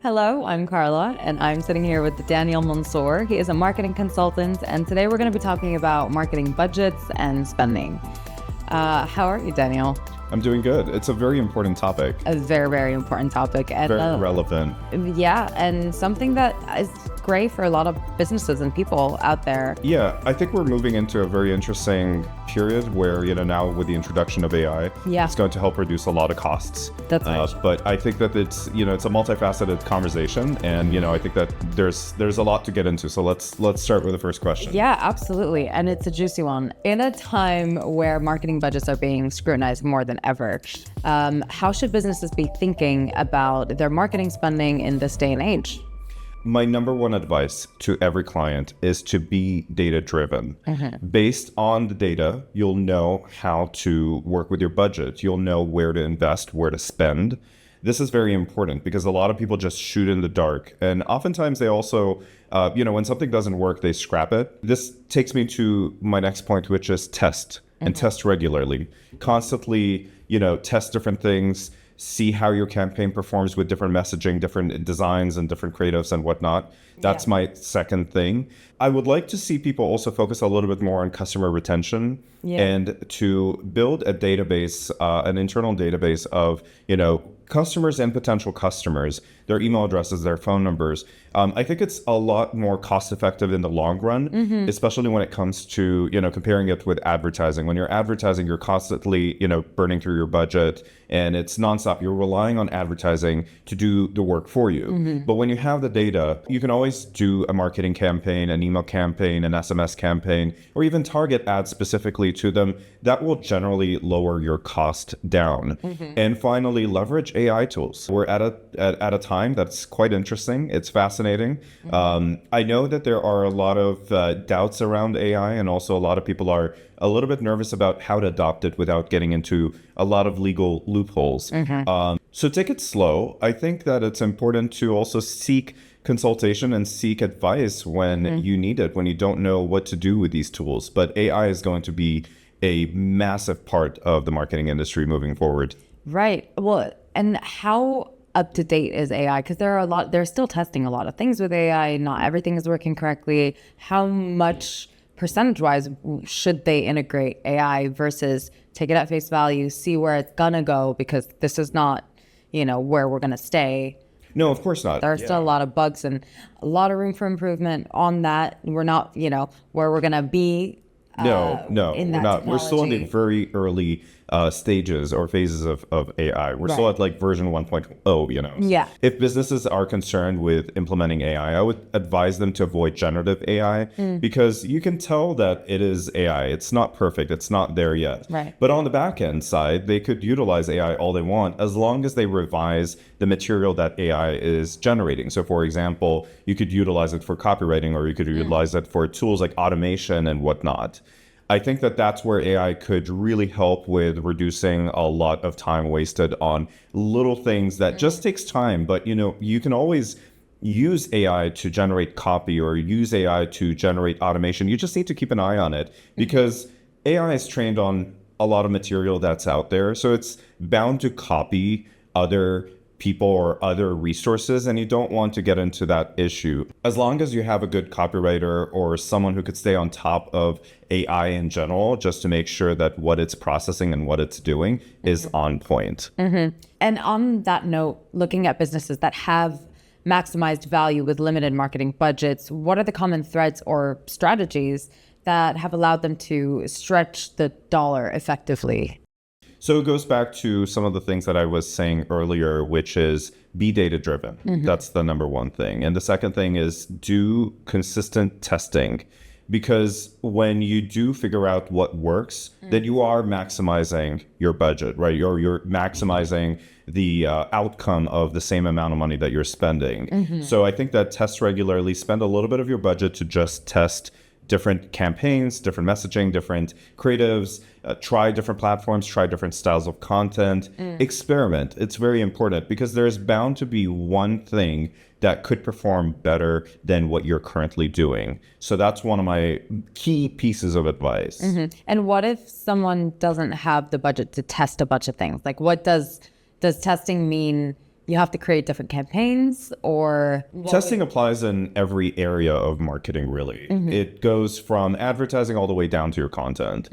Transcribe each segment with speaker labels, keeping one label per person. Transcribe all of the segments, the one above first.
Speaker 1: Hello, I'm Carla, and I'm sitting here with Daniel Mansour. He is a marketing consultant, and today we're going to be talking about marketing budgets and spending. How are you, Daniel?
Speaker 2: I'm doing good. It's a very important topic.
Speaker 1: A very, very important topic. And,
Speaker 2: very relevant.
Speaker 1: Yeah, and something that is great for a lot of businesses and people out there.
Speaker 2: Yeah, I think we're moving into a very interesting period where, now with the introduction of AI, it's going to help reduce a lot of costs.
Speaker 1: That's right.
Speaker 2: But I think that it's a multifaceted conversation, and, I think that there's a lot to get into. So let's start with the first question.
Speaker 1: Yeah, absolutely. And it's a juicy one. In a time where marketing budgets are being scrutinized more than ever, how should businesses be thinking about their marketing spending in this day and age?
Speaker 2: My number one advice to every client is to be data-driven. Based on the data, you'll know how to work with your budget. You'll know where to invest, where to spend. This is very important because a lot of people just shoot in the dark. And oftentimes they also, when something doesn't work, they scrap it. This takes me to my next point, which is test and test regularly. Constantly, test different things. See how your campaign performs with different messaging, different designs, and different creatives and whatnot. That's my second thing. I would like to see people also focus a little bit more on customer retention and to build a database, an internal database of, customers and potential customers, their email addresses, their phone numbers. I think it's a lot more cost effective in the long run, especially when it comes to, comparing it with advertising. When you're advertising, you're constantly, burning through your budget and it's nonstop. You're relying on advertising to do the work for you. But when you have the data, you can always do a marketing campaign, an email campaign, an SMS campaign, or even target ads specifically to them. That will generally lower your cost down. And finally, leverage AI tools. We're at a time that's quite interesting. It's fascinating. I know that there are a lot of doubts around AI, and also a lot of people are a little bit nervous about how to adopt it without getting into a lot of legal loopholes. So take it slow. I think that it's important to also seek consultation and seek advice when you need it, when you don't know what to do with these tools. But AI is going to be a massive part of the marketing industry moving forward.
Speaker 1: Right. Well, and how up to date is AI? Because they're still testing a lot of things with AI. Not everything is working correctly. How much percentage-wise should they integrate AI versus take it at face value, see where it's gonna go, because this is not, where we're gonna stay.
Speaker 2: No, of course not.
Speaker 1: There are still a lot of bugs and a lot of room for improvement on that. We're not, where we're gonna be.
Speaker 2: No, we're not. We're still in the
Speaker 1: technology.
Speaker 2: very early stages or phases of AI. We're still at like version 1.0,
Speaker 1: Yeah.
Speaker 2: If businesses are concerned with implementing AI, I would advise them to avoid generative AI because you can tell that it is AI. It's not perfect. It's not there yet.
Speaker 1: Right.
Speaker 2: But on the back end side, they could utilize AI all they want as long as they revise the material that AI is generating. So for example, you could utilize it for copywriting, or you could utilize it for tools like automation and whatnot. I think that that's where AI could really help with reducing a lot of time wasted on little things that just takes time. But, you can always use AI to generate copy or use AI to generate automation. You just need to keep an eye on it because AI is trained on a lot of material that's out there. So it's bound to copy other people or other resources, and you don't want to get into that issue. As long as you have a good copywriter or someone who could stay on top of AI in general, just to make sure that what it's processing and what it's doing is on point.
Speaker 1: And on that note, looking at businesses that have maximized value with limited marketing budgets, what are the common threads or strategies that have allowed them to stretch the dollar effectively?
Speaker 2: So it goes back to some of the things that I was saying earlier, which is be data-driven. That's the number one thing. And the second thing is do consistent testing, because when you do figure out what works, then you are maximizing your budget, right? You're maximizing the outcome of the same amount of money that you're spending. So I think that test regularly, spend a little bit of your budget to just test different campaigns, different messaging, different creatives, try different platforms, try different styles of content, experiment. It's very important because there's bound to be one thing that could perform better than what you're currently doing. So that's one of my key pieces of advice.
Speaker 1: And what if someone doesn't have the budget to test a bunch of things? Like, what does testing mean you have to create different campaigns, or
Speaker 2: Testing applies in every area of marketing, really. It goes from advertising all the way down to your content.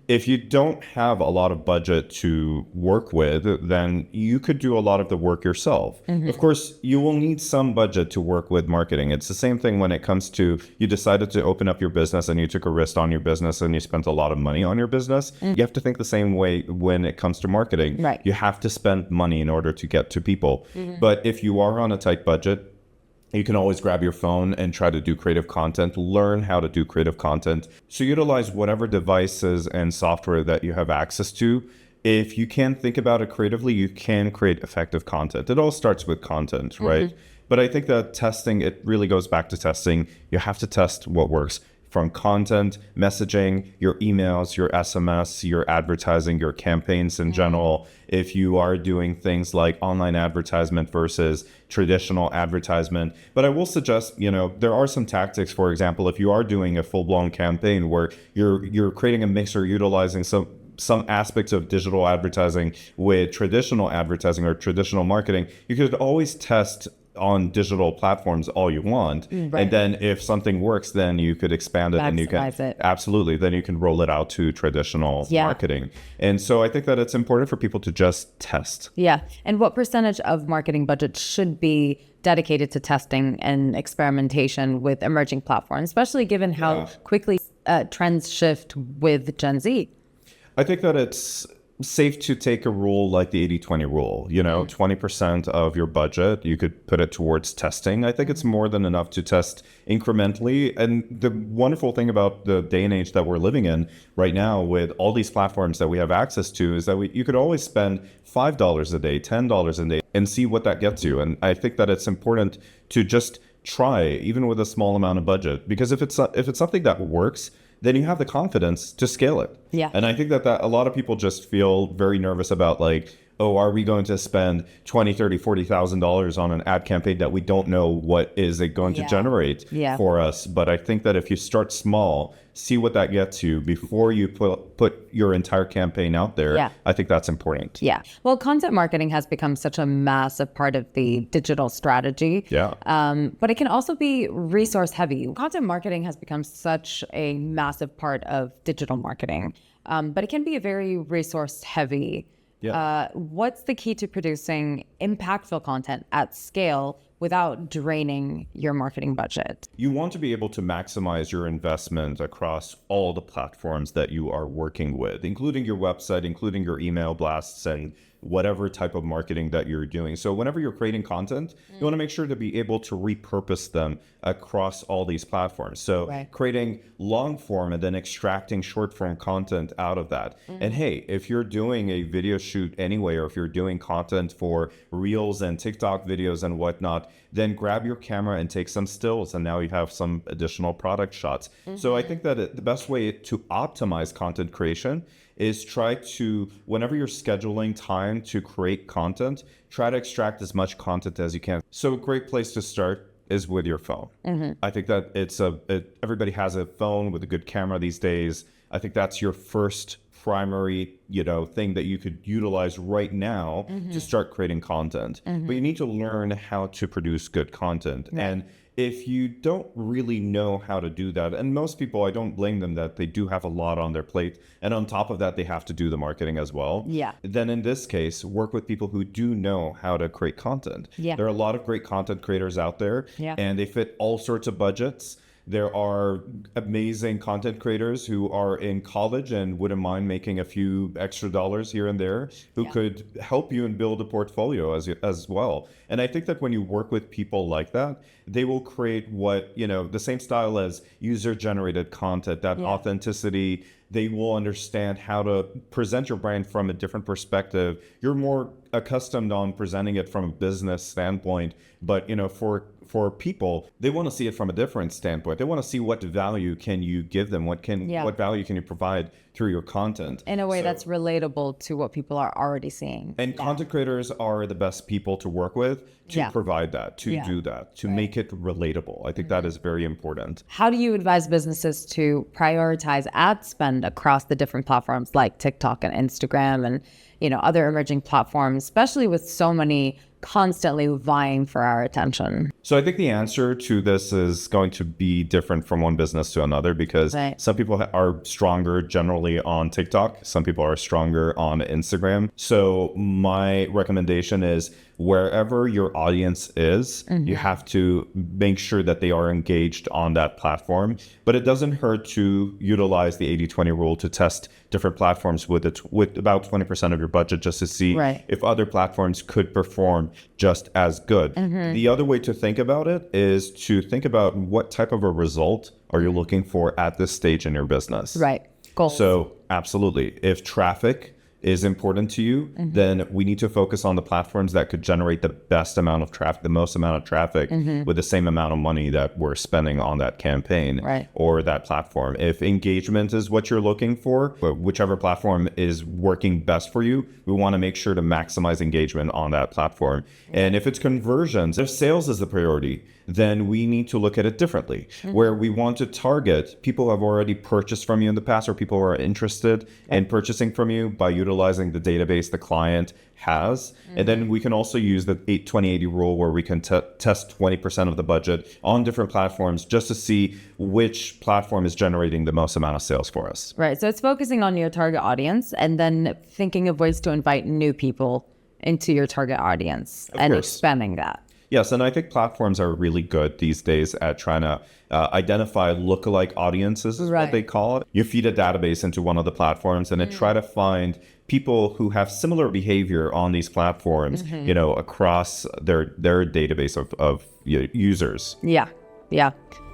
Speaker 2: If you don't have a lot of budget to work with, then you could do a lot of the work yourself. Of course, you will need some budget to work with marketing. It's the same thing when it comes to you decided to open up your business and you took a risk on your business and you spent a lot of money on your business. You have to think the same way when it comes to marketing.
Speaker 1: Right.
Speaker 2: You have to spend money in order to get to people. But if you are on a tight budget, you can always grab your phone and try to do creative content, learn how to do creative content. So utilize whatever devices and software that you have access to. If you can think about it creatively, you can create effective content. It all starts with content, right? But I think that testing, it really goes back to testing. You have to test what works. From content, messaging, your emails, your SMS, your advertising, your campaigns in general. If you are doing things like online advertisement versus traditional advertisement. But I will suggest, there are some tactics. For example, if you are doing a full-blown campaign where you're creating a mix or utilizing some aspects of digital advertising with traditional advertising or traditional marketing, you could always test on digital platforms all you want.
Speaker 1: Right.
Speaker 2: And then if something works, then you could expand it and you can
Speaker 1: Maximize it.
Speaker 2: absolutely, then you can roll it out to traditional marketing. And so I think that it's important for people to just test.
Speaker 1: Yeah. And what percentage of marketing budget should be dedicated to testing and experimentation with emerging platforms, especially given how quickly trends shift with Gen Z?
Speaker 2: I think that it's safe to take a rule like the 80-20 rule. 20% of your budget, you could put it towards testing. I think it's more than enough to test incrementally. And the wonderful thing about the day and age that we're living in right now with all these platforms that we have access to is that you could always spend $5 a day, $10 a day and see what that gets you. And I think that it's important to just try, even with a small amount of budget, because if it's something that works, then you have the confidence to scale it.
Speaker 1: Yeah.
Speaker 2: And I think that a lot of people just feel very nervous about are we going to spend $20,000, $30,000, $40,000 on an ad campaign that we don't know what is it going to generate for us? But I think that if you start small, see what that gets you before you put your entire campaign out there. I think that's important.
Speaker 1: Yeah. Well, content marketing has become such a massive part of the digital strategy.
Speaker 2: Yeah.
Speaker 1: But it can also be resource heavy. Content marketing has become such a massive part of digital marketing, but it can be a very resource heavy. What's the key to producing impactful content at scale without draining your marketing budget?
Speaker 2: You want to be able to maximize your investment across all the platforms that you are working with, including your website, including your email blasts, and whatever type of marketing that you're doing. So whenever you're creating content, you want to make sure to be able to repurpose them across all these platforms. So creating long form and then extracting short form content out of that. And hey, if you're doing a video shoot anyway, or if you're doing content for Reels and TikTok videos and whatnot, then grab your camera and take some stills, and now you have some additional product shots. So I think that the best way to optimize content creation is try to, whenever you're scheduling time to create content, try to extract as much content as you can. So a great place to start is with your phone. I think that everybody has a phone with a good camera these days. I think that's your first primary, thing that you could utilize right now to start creating content. But you need to learn how to produce good content. And if you don't really know how to do that, and most people, I don't blame them that they do have a lot on their plate, and on top of that, they have to do the marketing as well. Then in this case, work with people who do know how to create content. There are a lot of great content creators out there, and they fit all sorts of budgets. There are amazing content creators who are in college and wouldn't mind making a few extra dollars here and there, who could help you and build a portfolio as well. And I think that when you work with people like that, they will create the same style as user-generated content, that authenticity. They will understand how to present your brand from a different perspective. You're more accustomed on presenting it from a business standpoint, but for people, they want to see it from a different standpoint. They want to see what value can you give them, what value can you provide through your content
Speaker 1: in a way that's relatable to what people are already seeing.
Speaker 2: And content creators are the best people to work with to provide that, to do that, to make it relatable. I think that is very important.
Speaker 1: How do you advise businesses to prioritize ad spend across the different platforms like TikTok and Instagram and other emerging platforms, especially with so many constantly vying for our attention?
Speaker 2: So I think the answer to this is going to be different from one business to another, because some people are stronger generally on TikTok. Some people are stronger on Instagram. So my recommendation is wherever your audience is, you have to make sure that they are engaged on that platform. But it doesn't hurt to utilize the 80-20 rule to test different platforms with about 20% of your budget, just to see if other platforms could perform just as good. The other way to think about it is to think about what type of a result are you looking for at this stage in your business.
Speaker 1: Goals.
Speaker 2: So absolutely. If traffic is important to you, then we need to focus on the platforms that could generate the best amount of traffic, the most amount of traffic with the same amount of money that we're spending on that campaign or that platform. If engagement is what you're looking for, whichever platform is working best for you, we want to make sure to maximize engagement on that platform. And if it's conversions, if sales is the priority, then we need to look at it differently, where we want to target people who have already purchased from you in the past, or people who are interested in purchasing from you by utilizing the database the client has. And then we can also use the 20-80 rule, where we can test 20% of the budget on different platforms just to see which platform is generating the most amount of sales for us.
Speaker 1: So it's focusing on your target audience and then thinking of ways to invite new people into your target audience and expanding that.
Speaker 2: Yes, and I think platforms are really good these days at trying to identify lookalike audiences, is what they call it. You feed a database into one of the platforms and then try to find people who have similar behavior on these platforms, you know, across their database of users.
Speaker 1: Yeah.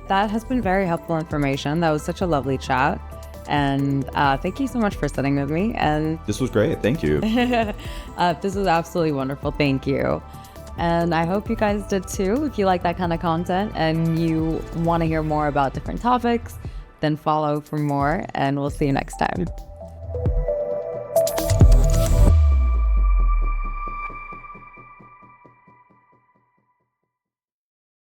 Speaker 1: That has been very helpful information. That was such a lovely chat. And thank you so much for sitting with me. And
Speaker 2: this was great. Thank you.
Speaker 1: This was absolutely wonderful. Thank you. And I hope you guys did too. If you like that kind of content and you want to hear more about different topics, then follow for more, and we'll see you next time.